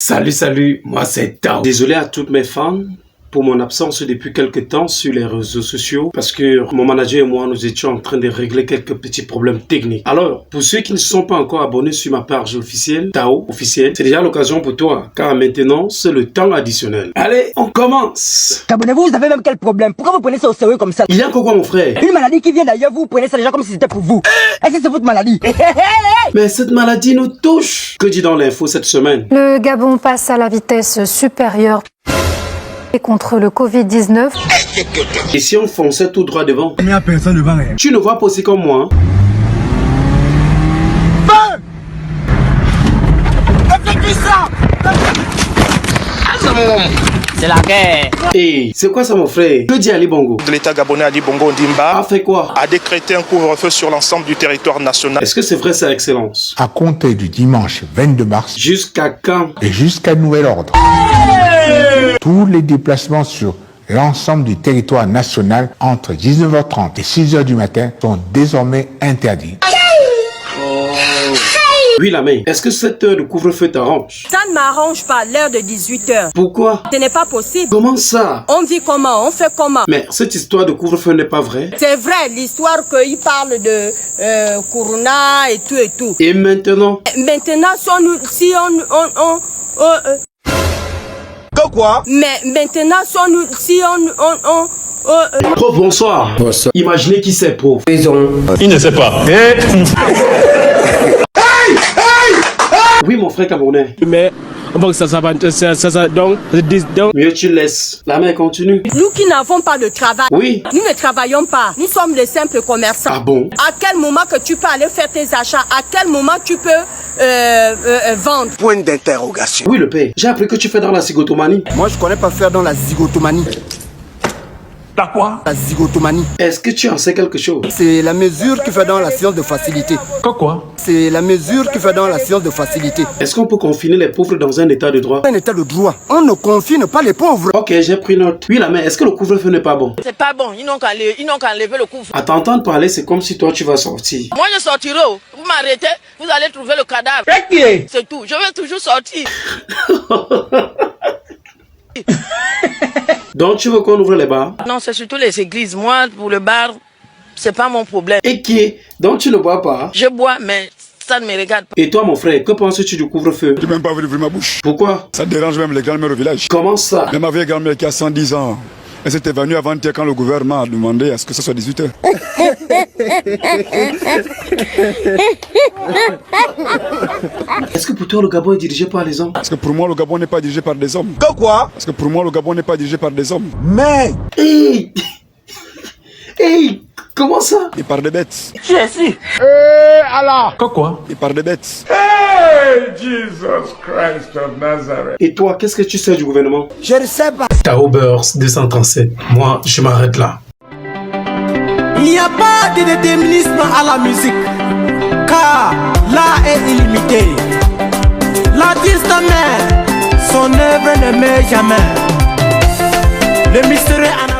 Salut, moi c'est Tao. Désolé à toutes mes fans pour mon absence depuis quelques temps sur les réseaux sociaux parce que mon manager et moi nous étions en train de régler quelques petits problèmes techniques. Alors, pour ceux qui ne sont pas encore abonnés sur ma page officielle, Tao officielle, c'est déjà l'occasion pour toi car maintenant c'est le temps additionnel. Allez, on commence. Abonnez-vous, vous avez même quel problème? Pourquoi vous prenez ça au sérieux comme ça? Il y a quoi mon frère? Une maladie qui vient d'ailleurs, vous prenez ça déjà comme si c'était pour vous. Est-ce que c'est votre maladie? Mais cette maladie nous touche. Que dit dans l'info cette semaine? Le Gabon passe à la vitesse supérieure contre le Covid-19. Et si on fonçait tout droit devant? Il n'y a personne devant. Tu ne vois pas aussi comme moi, hein? C'est la guerre. Hey, c'est quoi ça mon frère? Que dit Ali Bongo? L'État gabonais Ali Bongo Ondimba A fait quoi? a décrété un couvre-feu sur l'ensemble du territoire national. Est-ce que c'est vrai ça, Excellence? À compter du dimanche 22 mars Jusqu'à quand? et jusqu'à nouvel ordre, tous les déplacements sur l'ensemble du territoire national entre 19h30 et 6h du matin sont désormais interdits. Oui, la main. Est-ce que cette heure de couvre-feu t'arrange? Ça ne m'arrange pas, l'heure de 18h. Pourquoi? Ce n'est pas possible. Comment ça? On vit comment? On fait comment? Mais cette histoire de couvre-feu n'est pas vraie. C'est vrai, l'histoire qu'il parle de Corona et tout. Et maintenant? Maintenant, si Quoi? mais maintenant, si Oh, bonsoir. Bonsoir. Imaginez qui c'est pauvre. Il ne sait pas. Oui, mon frère camerounais. Mais bon, ça donc Mieux tu laisses. La main continue. nous qui n'avons pas de travail, Oui. nous ne travaillons pas. Nous sommes les simples commerçants. Ah bon? À quel moment que tu peux aller faire tes achats? À quel moment tu peux vendre? Point d'interrogation. Oui, le père. J'ai appris que tu fais dans la cigotomanie. Moi, je connais pas faire dans la zigotomanie. T'as quoi? La zigotomanie, Est-ce que tu en sais quelque chose? c'est la mesure qui fait dans la science de facilité. Quoi? C'est la mesure qui fait dans la science de facilité. Est-ce qu'on peut confiner les pauvres dans un état de droit? Un état de droit. On ne confine pas les pauvres. Ok, j'ai pris note. Oui, la main. Est-ce que le couvre-feu n'est pas bon? C'est pas bon, ils n'ont qu'à enlever le couvre. À t'entendre parler, c'est comme si toi tu vas sortir. Moi je sortirai, vous m'arrêtez, vous allez trouver le cadavre. C'est tout, je vais toujours sortir. Donc tu veux qu'on ouvre les bars? Non, c'est surtout les églises. Moi, pour le bar, c'est pas mon problème. Et qui est? Donc tu ne bois pas? Je bois, mais ça ne me regarde pas. Et toi mon frère, que penses-tu du couvre-feu? J'ai même pas voulu ouvrir ma bouche. Pourquoi? Ça dérange même les grands-mères au village. Comment ça? Même ma vieille grand-mère qui a 110 ans. Elle s'était venue avant-hier quand le gouvernement a demandé à ce que ce soit 18h. Est-ce que pour toi le Gabon est dirigé par les hommes? Parce que pour moi, le Gabon n'est pas dirigé par des hommes. Quoi? Parce que pour moi, le Gabon n'est pas dirigé par des hommes. Mais, Hey! Hey! Comment ça? Et par des bêtes. quoi? Et par des bêtes. Et toi, qu'est-ce que tu sais du gouvernement? je ne sais pas. Tao Burst 237. Moi, je m'arrête là. Il n'y a pas de déterminisme à la musique, car l'art est illimité. L'artiste meurt, son œuvre ne meurt jamais. Le mystère en